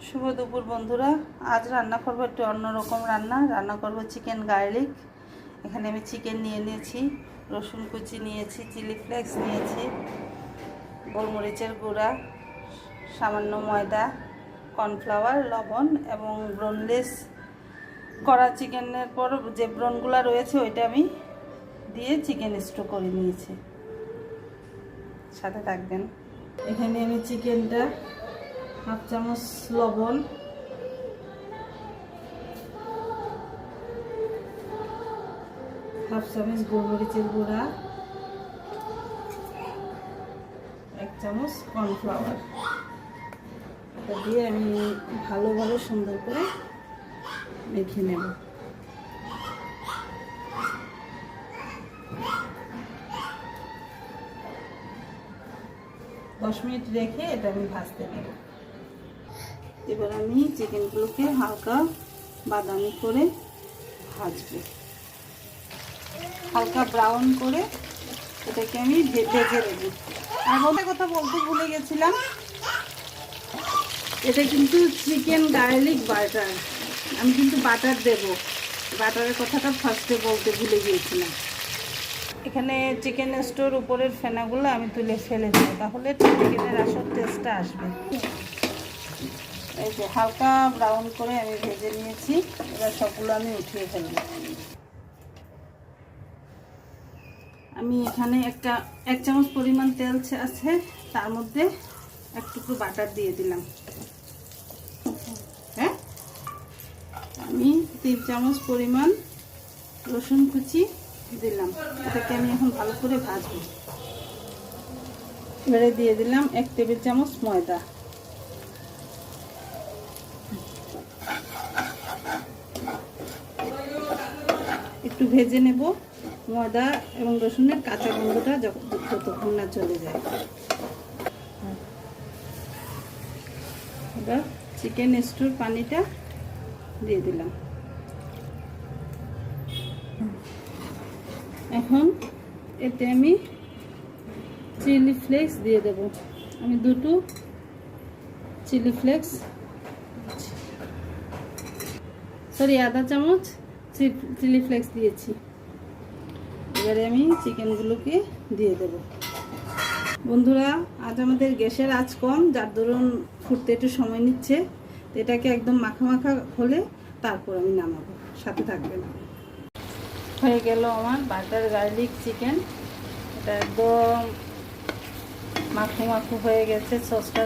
শুভ দুপুর বন্ধুরা। আজ রান্না করবো একটু অন্যরকম রান্না করব চিকেন গার্লিক। এখানে আমি চিকেন নিয়ে নিয়েছি, রসুন কুচি নিয়েছি, চিলি ফ্লেক্স নিয়েছি, গোলমরিচের গুঁড়া, সামান্য ময়দা, কর্নফ্লাওয়ার, লবণ এবং ব্রোনলেস করা চিকেনের পর যে ব্রনগুলো রয়েছে ওইটা আমি দিয়ে চিকেন স্টু করে নিয়েছি। সাথে থাকবেন। এখানে আমি চিকেনটা হাফ চামচ লবণ, হাফ চামচ গোলমরিচের গুঁড়া, 1 চামচ কর্নফ্লাওয়ার এটা দিয়ে আমি ভালোভাবে সুন্দর করে মেখে নেব। দশ মিনিট রেখে এটা আমি ভাজতে নেব। এবার আমি চিকেনগুলোকে হালকা বাদামি করে ভাজবো, হালকা ব্রাউন করে এটাকে আমি ভেজে নেব। আর একটা কথা বলতে ভুলে গেছিলাম, এটা কিন্তু চিকেন গার্লিক বাটার, আমি কিন্তু বাটার দেব। বাটারের কথাটা ফার্স্টে বলতে ভুলে গিয়েছিলাম। এখানে চিকেন স্টোর উপরের ফেনাগুলো আমি তুলে ফেলে দেবো, তাহলে চিকেনের আসল টেস্টটা আসবে। এই যে হালকা ব্রাউন করে আমি ভেজে নিয়েছি, এবার সবগুলো আমি উঠিয়ে ফেলবো। আমি এখানে 1 চামচ পরিমাণ তেল আছে, তার মধ্যে এক টুকরো বাটার দিয়ে দিলাম। হ্যাঁ, আমি 3 চামচ পরিমাণ রসুন কুচি দিলাম। এটাকে আমি এখন ভালো করে ভাজবো। এবারে দিয়ে দিলাম 1 টেবিল চামচ ময়দা। একটু ভেজে নেব, ময়দা এবং রসুনের কাঁচা গন্ধটা যতক্ষণ না চলে যায়। এবার চিকেন স্টুর পানিটা দিয়ে দিলাম। এখন এতে আমি চিলি ফ্লেক্স দিয়ে দেব। আমি 2টো চিলি ফ্লেক্স, আধা চামচ চিলি ফ্লেক্স দিয়েছি। এবারে আমি চিকেনগুলোকে দিয়ে দেব। বন্ধুরা, আজ আমাদের গ্যাসের আঁচ কম, যার দরুন ফুটতে একটু সময় নিচ্ছে। এটাকে একদম মাখা মাখা হলে তারপর আমি নামাবো। সাথে থাকবেন। হয়ে গেল আমার বাটার গার্লিক চিকেন। এটা একদম মাখু মাখু হয়ে গেছে। সসটা